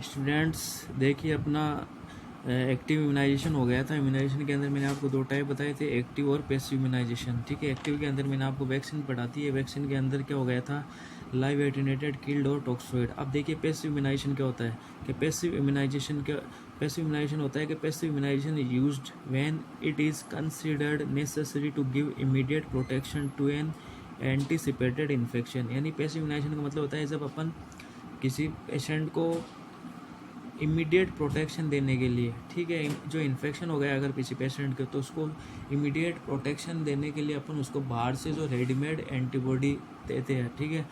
Students देखिए अपना active immunisation हो गया था। इम्यूनाइजेशन के अंदर मैंने आपको दो टाइप बताए थे, एक्टिव और पैसिव इम्यूनाइजेशन। ठीक है, एक्टिव के अंदर मैंने आपको वैक्सीन पढ़ाती है। वैक्सीन के अंदर क्या हो गया था, लाइव एटेनुएटेड, किल्ड और टॉक्सोइड। अब देखिए पैसिव इम्यूनाइजेशन क्या होता है कि पैसिव इम्यूनाइजेशन होता है कि passive immunisation is used when it is considered necessary to give immediate protection to an anticipated infection. यानी पैसिव इम्यूनाइजेशन का मतलब होता है जब अपन किसी पेशेंट को इमीडिएट प्रोटेक्शन देने के लिए, ठीक है, जो इन्फेक्शन हो गया अगर किसी पेशेंट के, तो उसको इमीडिएट प्रोटेक्शन देने के लिए अपन उसको बाहर से जो रेडीमेड एंटीबॉडी देते हैं, ठीक है,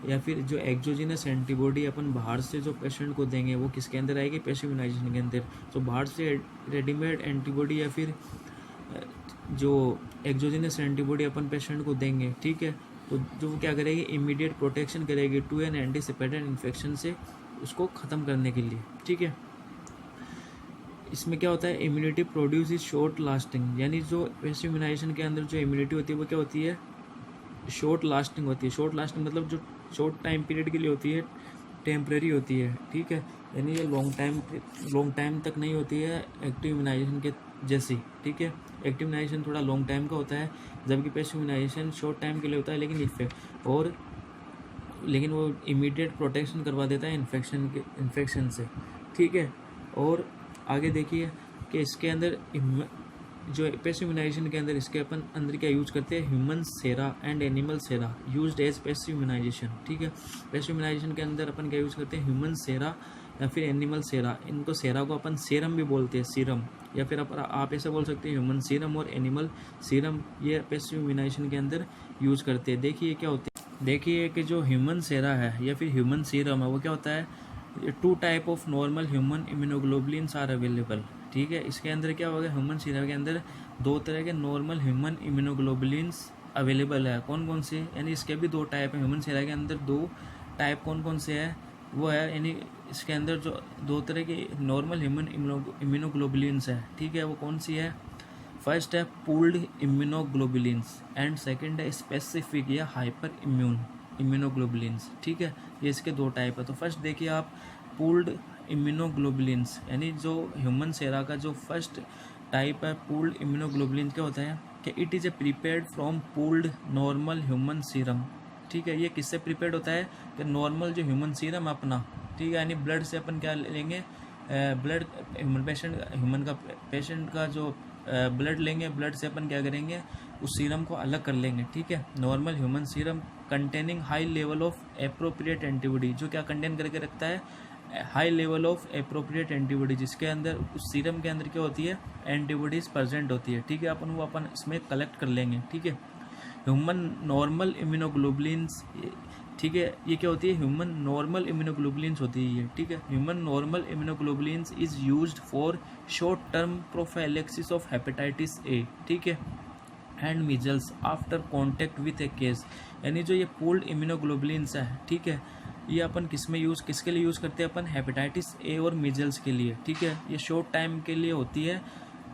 या फिर जो एक्सोजिनस एंटीबॉडी अपन बाहर से जो पेशेंट को देंगे वो किसके अंदर आएगी, पैसिव इम्यूनाइजेशन के अंदर। तो बाहर से रेडीमेड एंटीबॉडी या फिर जो एक्सोजिनस एंटीबॉडी अपन पेशेंट को देंगे, ठीक है, तो जो क्या करेगी, इमीडिएट प्रोटेक्शन करेगी टू एन एंटीसिपेटेड इन्फेक्शन से, उसको ख़त्म करने के लिए। ठीक है, इसमें क्या होता है, immunity produce is short lasting. यानी जो पैसिव इम्यूनाइजेशन के अंदर जो इम्यूनिटी होती है वो क्या होती है, शॉर्ट लास्टिंग होती है। शॉर्ट लास्टिंग मतलब जो शॉर्ट टाइम पीरियड के लिए होती है, टेम्प्रेरी होती है। ठीक है, यानी ये लॉन्ग टाइम तक नहीं होती है एक्टिव इम्यूनाइजेशन के जैसी। ठीक है, एक्टिव इम्यूनाइजेशन थोड़ा लॉन्ग टाइम का होता है, जबकि पैसिव इम्यूनाइजेशन शॉर्ट टाइम के लिए होता है, लेकिन वो इमीडिएट प्रोटेक्शन करवा देता है इन्फेक्शन से। ठीक है, और आगे देखिए कि इसके अंदर जो पैसिव इम्यूनाइजेशन के अंदर इसके अपन अंदर क्या यूज करते हैं, human sera and animal sera used as passive immunization. ठीक है, पैसिव इम्यूनाइजेशन के अंदर अपन क्या यूज़ करते हैं, ह्यूमन सेरा या फिर एनिमल सेरा। इनको सेरा को अपन सीरम भी बोलते हैं, सीरम, या फिर आप ऐसा बोल सकते हैं ह्यूमन सीरम और एनिमल सीरम, ये पैसिव इम्यूनाइजेशन के अंदर यूज करते हैं। देखिए क्या होते हैं, देखिए कि जो ह्यूमन सेरा है या फिर ह्यूमन सीरम है वो क्या होता है, 2 type of normal human immunoglobulins are available. ठीक है, इसके अंदर क्या होगा, ह्यूमन सीरम के अंदर 2 तरह के नॉर्मल ह्यूमन इम्यूनोग्लोबुलिन्स अवेलेबल है। कौन कौन से, यानी इसके भी 2 टाइप है। ह्यूमन सीरम के अंदर 2 टाइप कौन कौन से है, वो है, यानी इसके अंदर जो 2 तरह के नॉर्मल ह्यूमन इम्यूनोग्लोबुलिन्स है, ठीक है, वो कौन सी है, फर्स्ट है पूल्ड इम्यूनोग्लोबुलिन्स एंड सेकंड है स्पेसिफिक या हाइपर इम्यून इम्यूनोग्लोबुलिन्स। ठीक है, ये इसके 2 टाइप है। तो फर्स्ट देखिए आप, पूल्ड इम्यूनोग्लोबुलिन्स, यानी जो ह्यूमन सेरा का जो फर्स्ट टाइप है पूल्ड इम्यूनोग्लोबुलिन्स, क्या होता है कि it is a prepared from pooled normal human serum. ठीक है, ये किससे प्रिपेयर्ड होता है कि नॉर्मल जो ह्यूमन सीरम अपना, ठीक है, यानी ब्लड से अपन क्या लेंगे, ब्लड पेशेंट का जो ब्लड लेंगे, ब्लड से अपन क्या करेंगे, उस सीरम को अलग कर लेंगे। ठीक है, normal human serum containing high level of appropriate antibody, जो क्या कंटेन करके रखता है, high level of appropriate antibody, जिसके अंदर उस सीरम के अंदर क्या होती है, एंटीबॉडीज प्रेजेंट होती है। ठीक है, अपन इसमें कलेक्ट कर लेंगे। ठीक है, ह्यूमन नॉर्मल इम्यूनोग्लोबुलिन्स, ठीक है, ये क्या होती है, ह्यूमन नॉर्मल इम्यूनोग्लोबुलिन्स होती है ये। ठीक है, human normal immunoglobulins is used for short term prophylaxis of hepatitis A, ठीक है, and measles after contact with A case. यानी जो ये पूल्ड इम्यूनोग्लोबुलिन्स है, ठीक है, ये अपन किसके लिए यूज़ करते हैं, अपन हेपेटाइटिस ए और मीजल्स के लिए। ठीक है, ये शॉर्ट टाइम के लिए होती है।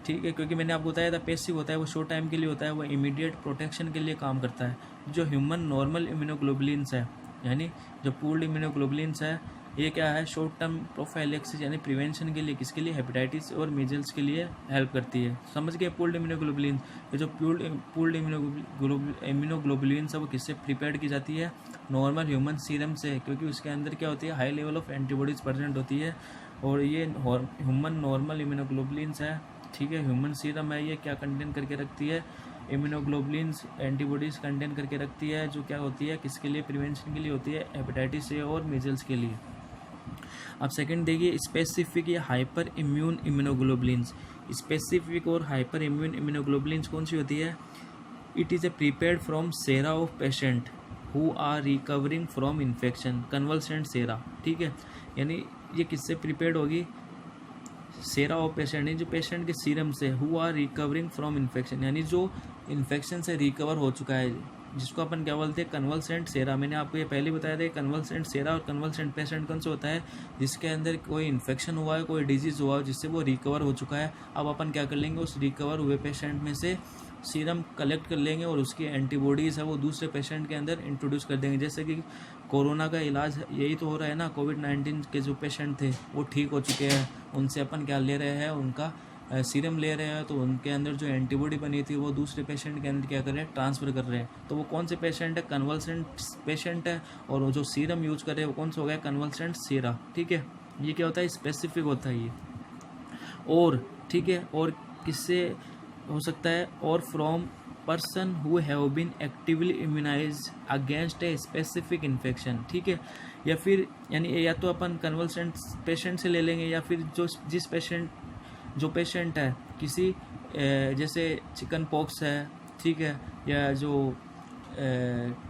ठीक है, क्योंकि मैंने आपको बताया था पैसिव होता है, वो शॉर्ट टाइम के लिए होता है, वो इमीडिएट प्रोटेक्शन के लिए काम करता है। जो ह्यूमन नॉर्मल इम्यूनोग्लोबुलिन्स है, यानी जो पूल्ड इम्यूनोग्लोबुलिन्स है, ये क्या है, शॉर्ट टर्म प्रोफाइलेक्सिस यानी प्रिवेंशन के लिए, किसके लिए, हेपेटाइटिस और मीजल्स के लिए हेल्प करती है। समझ गए, पूल्ड इम्यूनोग्लोबुलिन, ये जो पूल्ड इम्यूनोग्लोबुलिन्स है वो किससे प्रिपेयर्ड की जाती है, नॉर्मल ह्यूमन सीरम से, क्योंकि उसके अंदर क्या होती है, high level of antibodies present होती है, और ये ह्यूमन नॉर्मल इम्यूनोग्लोबुलिन्स है। ठीक है, ह्यूमन सीरम है, ये क्या कंटेन करके रखती है, इम्यूनोग्लोबुलिन्स एंटीबॉडीज कंटेन करके रखती है, जो क्या होती है, किसके लिए, प्रिवेंशन के लिए होती है, हेपेटाइटिस ए और मीजल्स के लिए। अब सेकंड देखिए, स्पेसिफिक या हाइपर इम्यून इम्यूनोग्लोबुलिन्स। स्पेसिफिक और हाइपर इम्यून इम्यूनोग्लोबुलिन्स कौन सी होती है, it is a prepared from sera of patient who are recovering from infection, convalescent sera. ठीक है, यानी ये किससे प्रिपेयर्ड होगी, सेरा ऑफ पेशेंट, जो पेशेंट के सीरम से, who are recovering from infection, यानी जो इन्फेक्शन से रिकवर हो चुका है, जिसको अपन क्या बोलते हैं, कन्वल्सेंट सेरा। मैंने आपको ये पहले बताया था, कन्वल्सेंट सेरा और कन्वल्सेंट पेशेंट कौन सा होता है, जिसके अंदर कोई इन्फेक्शन हुआ है, कोई डिजीज़ हुआ है, जिससे वो रिकवर हो चुका है। अब अपन क्या कर लेंगे, उस रिकवर हुए पेशेंट में से सीरम कलेक्ट कर लेंगे और उसकी एंटीबॉडीज़ है वो दूसरे पेशेंट के अंदर इंट्रोड्यूस कर देंगे। जैसे कि कोरोना का इलाज यही तो हो रहा है ना, कोविड-19 के जो पेशेंट थे वो ठीक हो चुके हैं, उनसे अपन क्या ले रहे हैं, उनका सीरम ले रहे हैं, तो उनके अंदर जो एंटीबॉडी बनी थी वो दूसरे पेशेंट के अंदर क्या कर रहे हैं, ट्रांसफ़र कर रहे हैं। तो वो कौन से पेशेंट है, कन्वल्सेंट पेशेंट है, और वो जो सीरम यूज़ कर रहे हैं वो कौन सा हो गया, कन्वल्सेंट सीरा। ठीक है, ये क्या होता है, स्पेसिफिक होता है ये। और ठीक है, और किससे हो सकता है, और from person who have been actively immunized against a specific infection. ठीक है, या फिर यानी या तो अपन कन्वल्सेंट पेशेंट से ले लेंगे, या फिर जो पेशेंट है किसी जैसे चिकन पॉक्स है, ठीक है, या जो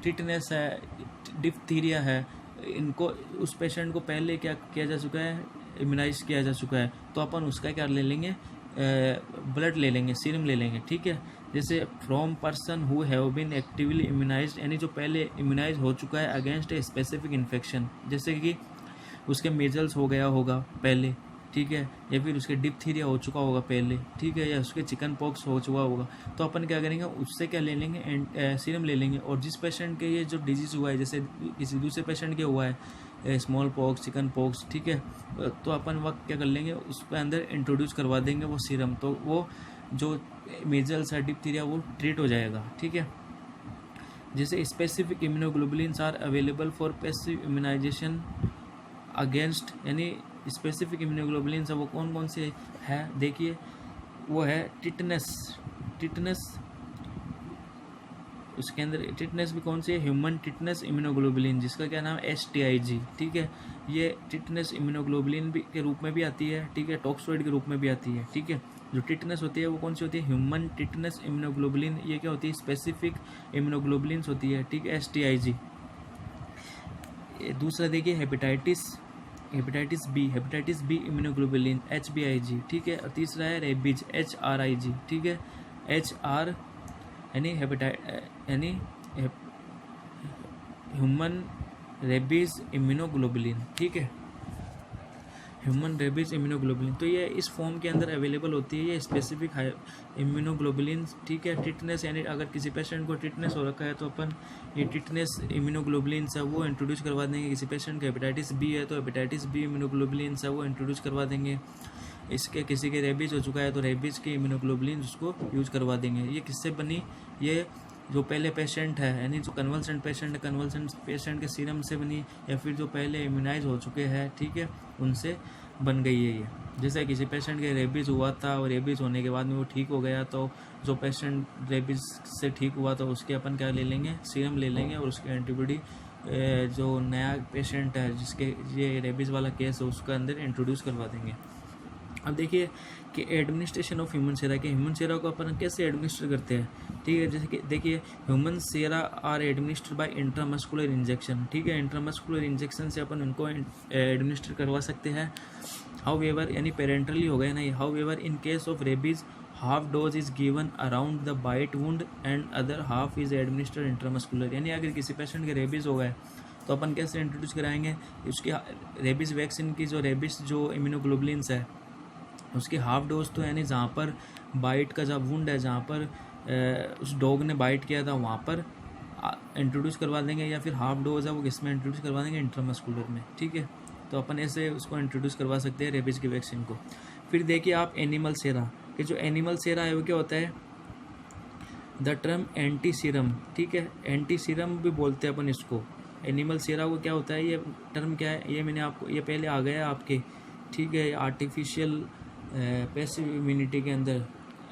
टिटनेस है, डिप्थीरिया है, इनको उस पेशेंट को पहले क्या किया जा चुका है, इम्यूनाइज किया जा चुका है, तो अपन उसका क्या ले लेंगे, ब्लड ले लेंगे, सीरम ले लेंगे। ठीक है, जैसे from person who have been actively immunized, यानी जो पहले इम्यूनाइज हो चुका है अगेंस्ट ए स्पेसिफिक इन्फेक्शन, जैसे कि उसके मेजल्स हो गया होगा पहले, ठीक है, या फिर उसके डिप्थीरिया हो चुका होगा पहले, ठीक है, या उसके चिकन पॉक्स हो चुका होगा, तो अपन क्या करेंगे, उससे क्या ले लेंगे, सीरम ले लेंगे। और जिस पेशेंट के ये जो डिजीज़ हुआ है, जैसे किसी दूसरे पेशेंट के हुआ है स्मॉल पॉक्स, चिकन पॉक्स, ठीक है, तो अपन वक्त क्या कर लेंगे, उस पर अंदर इंट्रोड्यूस करवा देंगे वो सीरम, तो वो जो मेजल्स है, डिप्थीरिया, वो ट्रीट हो जाएगा। ठीक है, जैसे specific immunoglobulins are available for passive immunization against, यानी स्पेसिफिक इम्यूनोग्लोबुलिन्स है वो कौन कौन से है, देखिए, वो है टिटनेस, उसके अंदर टिटनेस भी कौन सी है, ह्यूमन टिटनेस इम्यूनोग्लोबुलिन, जिसका क्या नाम है, STIG। ठीक है, ये टिटनेस इम्यूनोग्लोबुलिन भी के रूप में भी आती है, ठीक है, टॉक्सोइड के रूप में भी आती है। ठीक है, जो टिटनेस होती है वो कौन सी होती है, ह्यूमन टिटनेस इम्यूनोग्लोबुलिन, ये क्या होती है, स्पेसिफिक इम्यूनोग्लोबुलिन्स होती है। ठीक है, STIG। दूसरा देखिए हेपेटाइटिस बी इम्यूनोग्लोबुलिन HBIG। ठीक है, और तीसरा है रेबीज HRIG। ठीक है, HR यानी यानी ह्यूमन रेबीज इम्यूनोग्लोबुलिन। ठीक है, ह्यूमन रेबीज इम्यूनोग्लोबुलिन, तो ये इस फॉर्म के अंदर अवेलेबल होती है, ये स्पेसिफिक इम्यूनोग्लोबुलिन। ठीक है, टिटनेस, यानी अगर किसी पेशेंट को टिटनेस हो रखा है तो अपन ये टिटनेस इम्यूनोग्लोबुलिन है वो इंट्रोड्यूस करवा देंगे। किसी पेशेंट को हेपेटाइटिस बी है तो हेपेटाइटिस बी इम्यूनोग्लोबुलिन है वो इंट्रोड्यूस करवा देंगे। इसके किसी के रेबीज हो चुका है तो रेबीज के इम्यूनोग्लोबुलिन उसको यूज करवा देंगे। ये किससे बनी, ये जो पहले पेशेंट है, यानी जो कन्वल्सेंट पेशेंट है, कन्वल्सेंट पेशेंट के सीरम से बनी, या फिर जो पहले इम्यूनाइज हो चुके हैं, ठीक है, उनसे बन गई है ये। जैसे किसी पेशेंट के रेबीज़ हुआ था और रेबीज़ होने के बाद में वो ठीक हो गया, तो जो पेशेंट रेबीज़ से ठीक हुआ तो उसके अपन क्या ले लेंगे, सीरम ले लेंगे, और उसके एंटीबॉडी जो नया पेशेंट है जिसके ये रेबीज़ वाला केस है उसका अंदर इंट्रोड्यूस करवा देंगे। अब देखिए कि एडमिनिस्ट्रेशन ऑफ ह्यूमन सेरा, के ह्यूमन सेरा को अपन कैसे एडमिनिस्टर करते हैं। ठीक है, जैसे कि देखिए human sera are administered by intramuscular injection. ठीक है, इंट्रामस्कुलर इंजेक्शन से अपन उनको एडमिनिस्टर करवा सकते हैं। हाउ एवर, यानी पेरेंटली हो गया ना ये। However in case of rabies half dose is given around the bite wound and other half is administered intramuscular. यानी अगर किसी पेशेंट के रेबीज हो गए तो अपन कैसे इंट्रोड्यूस कराएंगे, उसकी रेबीज वैक्सीन की जो रेबीज जो इम्यूनोग्लोबुलिन्स है उसकी हाफ डोज तो यानी जहाँ पर बाइट का जब वुंड है, जहाँ पर उस डॉग ने बाइट किया था वहाँ पर इंट्रोड्यूस करवा देंगे, या फिर हाफ डोज है वो किस में इंट्रोड्यूस करवा देंगे, इंट्रामस्कुलर में। ठीक है, तो अपन ऐसे उसको इंट्रोड्यूस करवा सकते हैं रेबीज की वैक्सीन को। फिर देखिए आप एनिमल सेरा, कि जो एनिमल सेरा है वो क्या होता है, द टर्म एंटी सीरम। ठीक है, एंटी सीरम भी बोलते हैं अपन इसको। एनिमल सेरा को क्या होता है, ये टर्म क्या है, ये मैंने आपको, ये पहले आ गया आपके, ठीक है, आर्टिफिशियल पैसिव इम्यूनिटी के अंदर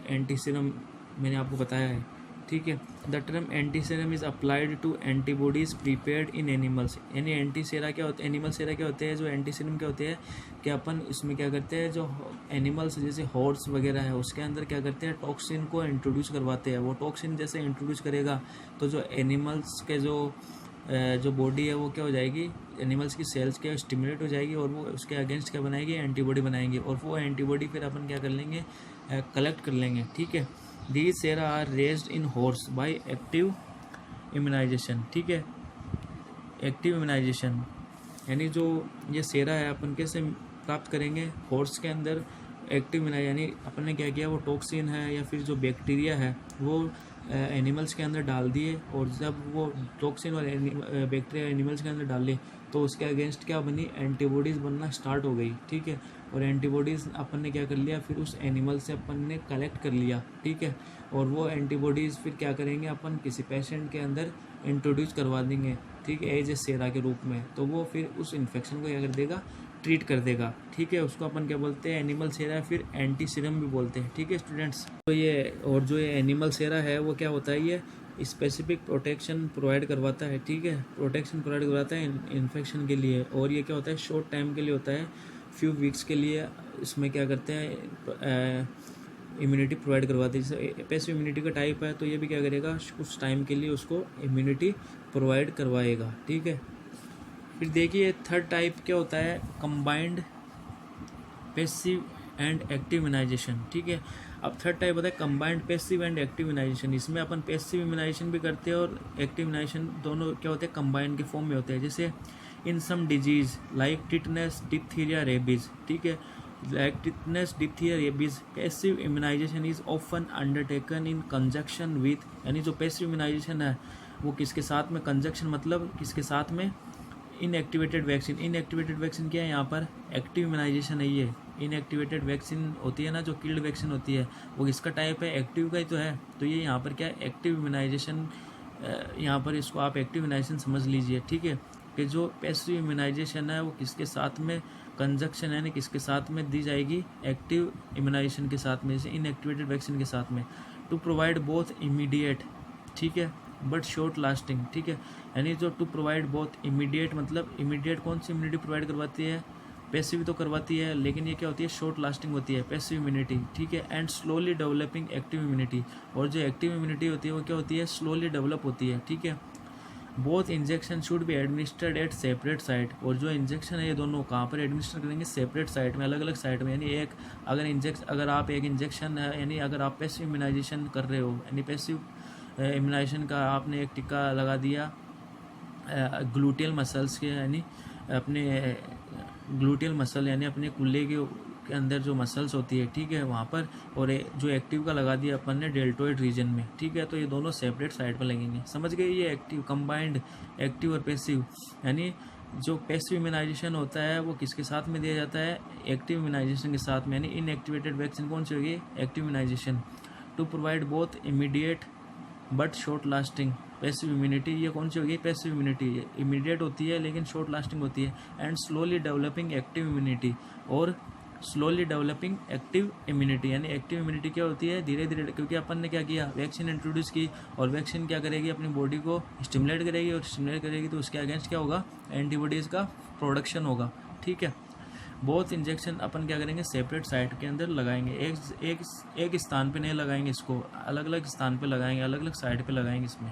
एंटी सीरम मैंने आपको बताया है। ठीक है, the term anti serum is applied to antibodies prepared in animals. यानी एंटी सेरा क्या होता है, एनिमल सेरा क्या होते हैं, जो एंटी सीरम क्या होते हैं, कि अपन इसमें क्या करते हैं, जो एनिमल्स जैसे हॉर्स वगैरह है उसके अंदर क्या करते हैं, टॉक्सिन को इंट्रोड्यूस करवाते हैं। वो टॉक्सिन जैसे इंट्रोड्यूस करेगा तो जो एनिमल्स के जो बॉडी है वो क्या हो जाएगी, एनिमल्स की सेल्स क्या स्टिमुलेट हो जाएगी, और वो उसके अगेंस्ट क्या बनाएगी, एंटीबॉडी बनाएंगे, और वो एंटीबॉडी फिर अपन क्या कर लेंगे, कलेक्ट कर लेंगे। ठीक है, these sera are raised in horse by active immunization. ठीक है, एक्टिव इम्यूनाइजेशन यानी जो ये सेरा है अपन कैसे प्राप्त करेंगे, हॉर्स के अंदर एक्टिव इम्यूनाइजेशन, यानी अपन ने क्या किया, वो टॉक्सिन है या फिर जो बैक्टीरिया है वो एनिमल्स के अंदर डाल दिए, और जब वो टॉक्सिन और बैक्टीरिया एनिमल्स के अंदर डाले तो उसके अगेंस्ट क्या बनी, एंटीबॉडीज़ बनना स्टार्ट हो गई, ठीक है। और एंटीबॉडीज़ अपन ने क्या कर लिया, फिर उस एनिमल से अपन ने कलेक्ट कर लिया, ठीक है। और वो एंटीबॉडीज़ फिर क्या करेंगे, अपन किसी पेशेंट के अंदर इंट्रोड्यूस करवा देंगे, ठीक है, एज ए सेरा के रूप में। तो वो फिर उस इन्फेक्शन को क्या कर देगा, ट्रीट कर देगा, ठीक है। उसको अपन क्या बोलते हैं, एनिमल सेरा, फिर एंटी सीरम भी बोलते हैं, ठीक है स्टूडेंट्स। तो ये और जो ये एनिमल सेरा है वो क्या होता है, ये स्पेसिफिक प्रोटेक्शन प्रोवाइड करवाता है, ठीक है, प्रोटेक्शन प्रोवाइड करवाता है इन्फेक्शन के लिए। और ये क्या होता है, शॉर्ट टाइम के लिए होता है, फ्यू वीक्स के लिए। इसमें क्या करते हैं, इम्यूनिटी प्रोवाइड करवाते हैं। जैसे पैसिव इम्यूनिटी का टाइप है, तो ये भी क्या करेगा, कुछ टाइम के लिए उसको इम्यूनिटी प्रोवाइड करवाएगा, ठीक है। फिर देखिए थर्ड टाइप क्या होता है, combined passive and active immunization, ठीक है। अब थर्ड टाइप होता है combined passive and active immunization. इसमें अपन पैसिव इम्यूनाइजेशन भी करते हैं और एक्टिव इम्यूनाइजेशन, दोनों क्या होते हैं, कंबाइंड के फॉर्म में होते हैं। जैसे in some disease like tetanus, diphtheria, rabies, ठीक है, like tetanus, diphtheria, rabies, passive immunisation is often undertaken in conjunction with, यानी जो पैसिव इम्यूनाइजेशन है वो किसके साथ में, कंजक्शन मतलब किसके साथ में, इनएक्टिवेटेड वैक्सीन। इनएक्टिवेटेड वैक्सीन क्या है, यहाँ पर एक्टिव इम्यूनाइजेशन है। ये इनएक्टिवेटेड वैक्सीन होती है ना, जो किल्ड वैक्सीन होती है, वो किसका टाइप है, एक्टिव का ही तो है। तो ये यहाँ पर क्या है, एक्टिव इम्यूनाइजेशन, यहाँ पर इसको आप एक्टिव इम्यूनाइजेशन समझ लीजिए, ठीक है। कि जो पैसिव इम्यूनाइजेशन है वो किसके साथ में, कंजक्शन यानी किसके साथ में दी जाएगी, एक्टिव इम्यूनाइजेशन के साथ में, जैसे इनएक्टिवेटेड वैक्सीन के साथ में। टू प्रोवाइड बोथ इमीडिएट, ठीक है, बट शॉर्ट लास्टिंग, ठीक है। यानी जो टू प्रोवाइड बोथ इमीडिएट, मतलब इमीडिएट कौन सी इम्यूनिटी प्रोवाइड करवाती है, पैसिव तो करवाती है, लेकिन ये क्या होती है, शॉर्ट लास्टिंग होती है पैसिव इम्यूनिटी, ठीक है। And slowly developing active immunity, और जो एक्टिव इम्यूनिटी होती है वो क्या होती है, स्लोली डेवलप होती है, ठीक है। Both injection should be administered at separate site, और जो इंजेक्शन है ये दोनों कहाँ पर एडमिनिस्टर करेंगे, सेपरेट साइट में, अलग अलग साइट में। यानी एक अगर आप एक इंजेक्शन है, यानी अगर आप पैसिव इम्यूनाइजेशन कर रहे हो, यानी पैसिव इम्यूनाइजेशन का आपने एक टिक्का लगा दिया ग्लूटियल मसल्स के, यानी अपने ग्लूटियल मसल यानी अपने कुल्ले के अंदर जो मसल्स होती है, ठीक है, वहाँ पर, और जो एक्टिव का लगा दिया अपन ने डेल्टोइड रीजन में, ठीक है। तो ये दोनों सेपरेट साइड पर लगेंगे, समझ गए। ये एक्टिव, कंबाइंड एक्टिव और पैसिव, यानी जो पैसिव इम्यूनाइजेशन होता है वो किसके साथ में दिया जाता है, एक्टिव इम्यूनाइजेशन के साथ में। यानी इनएक्टिवेटेड वैक्सीन कौन सी होगी, active immunization. To provide both immediate but short lasting passive immunity, ये कौन सी होगी, पैसिव इम्यूनिटी, इमीडिएट होती है लेकिन शॉर्ट लास्टिंग होती है। And slowly developing active immunity, और स्लोली डेवलपिंग एक्टिव इम्यूनिटी, यानी एक्टिव इम्यूनिटी क्या होती है, धीरे धीरे, क्योंकि अपन ने क्या किया, वैक्सीन इंट्रोड्यूस की, और वैक्सीन क्या करेगी, अपनी बॉडी को स्टिमुलेट करेगी, और स्टिमुलेट करेगी तो उसके अगेंस्ट क्या होगा, एंटीबॉडीज़ का प्रोडक्शन होगा, ठीक है। बोथ इंजेक्शन अपन क्या करेंगे, सेपरेट साइट के अंदर लगाएंगे, एक स्थान पे नहीं लगाएंगे, इसको अलग अलग स्थान पे लगाएंगे, अलग अलग साइड पे लगाएंगे इसमें।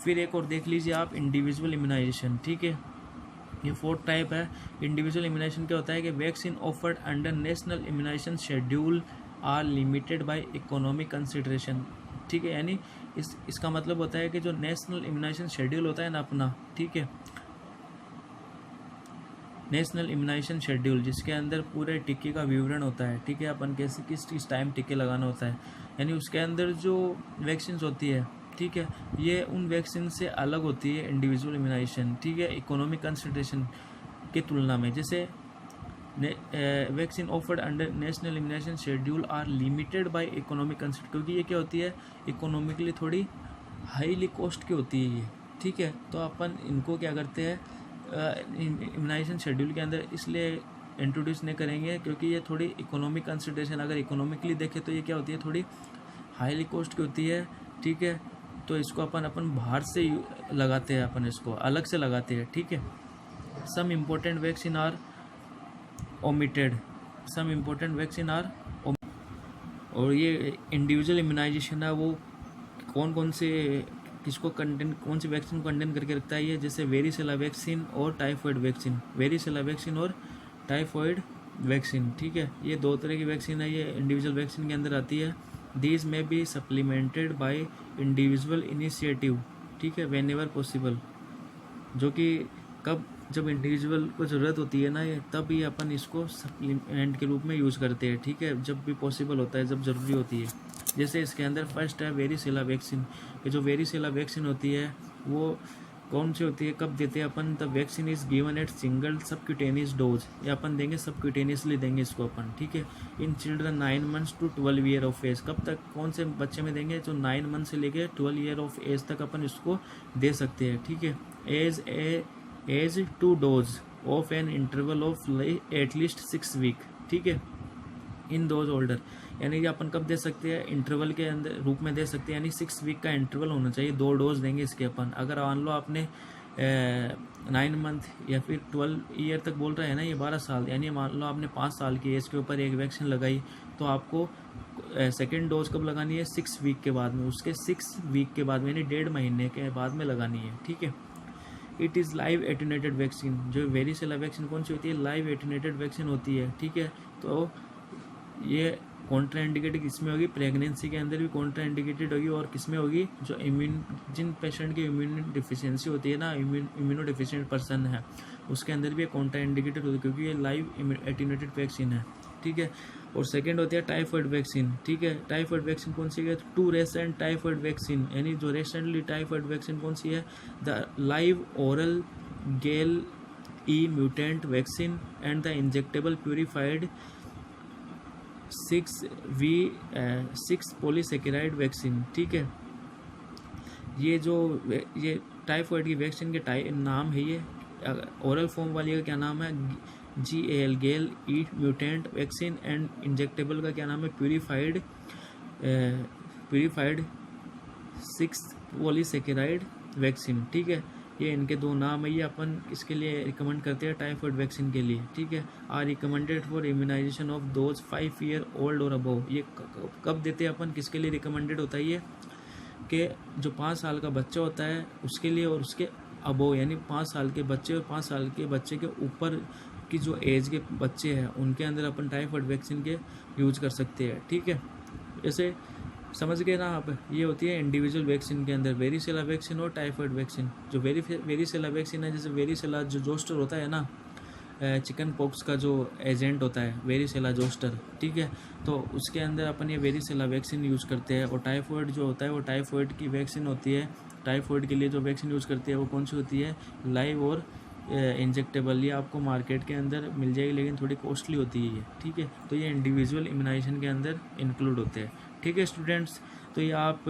फिर एक और देख लीजिए आप, इंडिविजुअल इम्यूनाइजेशन, ठीक है, ये फोर्थ टाइप है। इंडिविजुअल इम्यूनाइजेशन क्या होता है कि vaccine offered under national immunization schedule are limited by economic consideration, ठीक है। यानी इसका मतलब होता है कि जो नेशनल इम्यूनाइजेशन शेड्यूल होता है ना अपना, ठीक है, नेशनल इम्यूनाइजेशन शेड्यूल, जिसके अंदर पूरे टीके का विवरण होता है, ठीक है, अपन कैसे किस टाइम टीके लगाना होता है, यानी उसके अंदर जो वैक्सीन होती है, ठीक है, ये उन वैक्सीन से अलग होती है इंडिविजुअल इम्यूनाइजेशन, ठीक है, इकोनॉमिक कंसिडरेशन की तुलना में। जैसे vaccine offered under national immunization schedule are limited by economic consider, क्योंकि ये क्या होती है, इकोनॉमिकली थोड़ी हाईली कॉस्ट की होती है ये, ठीक है। तो अपन इनको क्या करते हैं, इम्यूनाइजेशन शेड्यूल के अंदर इसलिए इंट्रोड्यूस नहीं करेंगे क्योंकि ये थोड़ी इकोनॉमिक कंसिडरेशन, अगर इकोनॉमिकली देखें तो ये क्या होती है, थोड़ी हाईली कॉस्ट की होती है, ठीक है। तो इसको अपन बाहर से लगाते हैं, अपन इसको अलग से लगाते हैं, ठीक है। Some important vaccine are omitted, some important vaccine are, और ये इंडिविजुअल इम्यूनाइजेशन है वो कौन कौन से किसको कंटेन, कौन सी वैक्सीन को कंटेन करके रखता है ये, जैसे वेरिसेला वैक्सीन और टाइफॉइड वैक्सीन, वेरिसेला वैक्सीन और टाइफॉइड वैक्सीन, ठीक है। ये दो तरह की वैक्सीन है, ये इंडिविजुअल वैक्सीन के अंदर आती है। These may be supplemented by individual initiative, ठीक है, वेन एवर पॉसिबल, जो कि कब, जब इंडिविजुअल को ज़रूरत होती है ना, ये तब ही अपन इसको सप्लीमेंट के रूप में यूज़ करते हैं, ठीक है, जब भी पॉसिबल होता है, जब ज़रूरी होती है। जैसे इसके अंदर फर्स्ट है वेरिसेला वैक्सीन। ये जो वेरिसेला वैक्सीन होती है वो कौन सी होती है, कब देते हैं अपन? The vaccine is given at single subcutaneous dose. ये अपन देंगे सबक्यूटेनियसली देंगे इसको अपन, ठीक है। In children 9 months to 12 year of age. कब तक, कौन से बच्चे में देंगे? जो 9 मंथ से लेके 12 ईयर ऑफ एज तक अपन इसको दे सकते हैं, ठीक है। As 2 dose of an interval of at least 6 week, ठीक है। इन दोज ओल्डर, यानी कि अपन कब दे सकते हैं? इंटरवल के अंदर रूप में दे सकते हैं, यानी 6 वीक का इंटरवल होना चाहिए। 2 डोज देंगे इसके अपन। अगर मान लो आपने 9 मंथ या फिर 12 ईयर तक बोल रहा है ना, ये 12 साल, यानी मान लो आपने 5 साल की एज के ऊपर एक वैक्सीन लगाई, तो आपको सेकेंड डोज कब लगानी है? 6 वीक के बाद में, उसके 6 वीक के बाद में, यानी 1.5 महीने के बाद में लगानी है, ठीक है। It is live attenuated vaccine. जो वेरिसेला वैक्सीन कौन सी होती है? लाइव एटेन्यूएटेड वैक्सीन होती है, ठीक है। तो ये कॉन्ट्रा इंडिकेटेड किसमें होगी? प्रेगनेंसी के अंदर भी कॉन्ट्रा इंडिकेटेड होगी। और किसमें होगी? जो जिन पेशेंट की इम्यून डिफिशियंसी होती है ना, इम्यूनो डिफिशिएंट पर्सन है, उसके अंदर भी कॉन्ट्रा इंडिकेटेड होती है, क्योंकि ये लाइव एटेन्यूएटेड वैक्सीन है, ठीक है। और सेकेंड होती है टाइफाइड वैक्सीन, ठीक है। टाइफाइड वैक्सीन कौन सी है? 2 रेसेंट टाइफाइड वैक्सीन, यानी जो रेसेंटली टाइफाइड वैक्सीन कौन सी है? The live oral gal E mutant vaccine and the injectable purified 6 polysaccharide vaccine, ठीक है। ये टाइफाइड की वैक्सीन के नाम है। ये ओरल फॉर्म वाली का क्या नाम है? GAL gal E mutant vaccine, and injectable का क्या नाम है? प्यूरिफाइड 6 पॉलीसेकेराइड वैक्सीन, ठीक है। ये इनके 2 नाम है। ये अपन इसके लिए रिकमेंड करते हैं टाइफाइड वैक्सीन के लिए, ठीक है। Are recommended for immunization of those 5 year old और अबव। ये कब देते हैं अपन, किसके लिए रिकमेंडेड होता है ये? कि जो 5 साल का बच्चा होता है उसके लिए, और उसके अबव यानी 5 साल के बच्चे और 5 साल के बच्चे के ऊपर की जो एज के बच्चे हैं, उनके अंदर अपन टाइफाइड वैक्सीन के यूज कर सकते हैं, ठीक है। जैसे समझ गए ना आप? ये होती है इंडिविजुअल वैक्सीन के अंदर वेरिसेला वैक्सीन और टाइफाइड वैक्सीन। जो वेरिसेला वैक्सीन है, जैसे वेरिसेला जो जोस्टर होता है ना, चिकन पॉक्स का जो एजेंट होता है वेरिसेला जोस्टर, ठीक है। तो उसके अंदर अपन ये वेरिसेला वैक्सीन यूज़ करते हैं। और टाइफाइड जो होता है वो टाइफाइड की वैक्सीन होती है। टाइफाइड के लिए जो वैक्सीन यूज़ करती है वो कौन सी होती है? लाइव और इंजेक्टेबल। ये आपको मार्केट के अंदर मिल जाएगी, लेकिन थोड़ी कॉस्टली होती है ये, ठीक है। तो ये इंडिविजुअल इम्यूनाइजेशन के अंदर इंक्लूड होते हैं, ठीक है स्टूडेंट्स। तो ये आप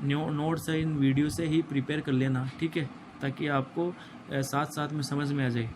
नोट्स इन वीडियो से ही प्रिपेयर कर लेना, ठीक है, ताकि आपको साथ साथ में समझ में आ जाए।